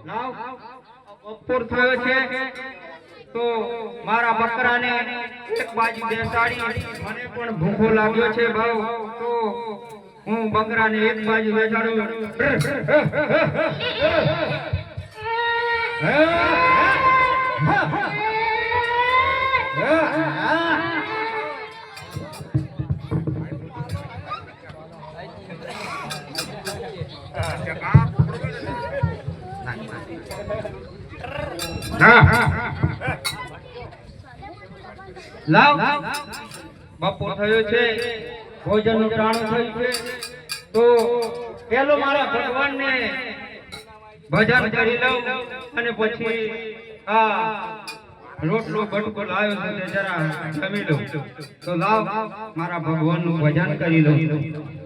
લાવ બપોર થયો છે તો મારા બકરાને એક બાજુ બેસાડી મને પણ ભૂખો લાગ્યો છે ભાવ તો હું બકરાને એક બાજુ બેસાડું લાવ બપોર થયો છે ભોજન નું ટાણું થયું છે તો પેલો મારા ભગવાનને ભજન કરી લઉં અને પછી આ રોટલો બટકો લાવ્યો છે તે જરા જમી લઉં તો લાવ મારા ભગવાનનું ભજન કરી લઉં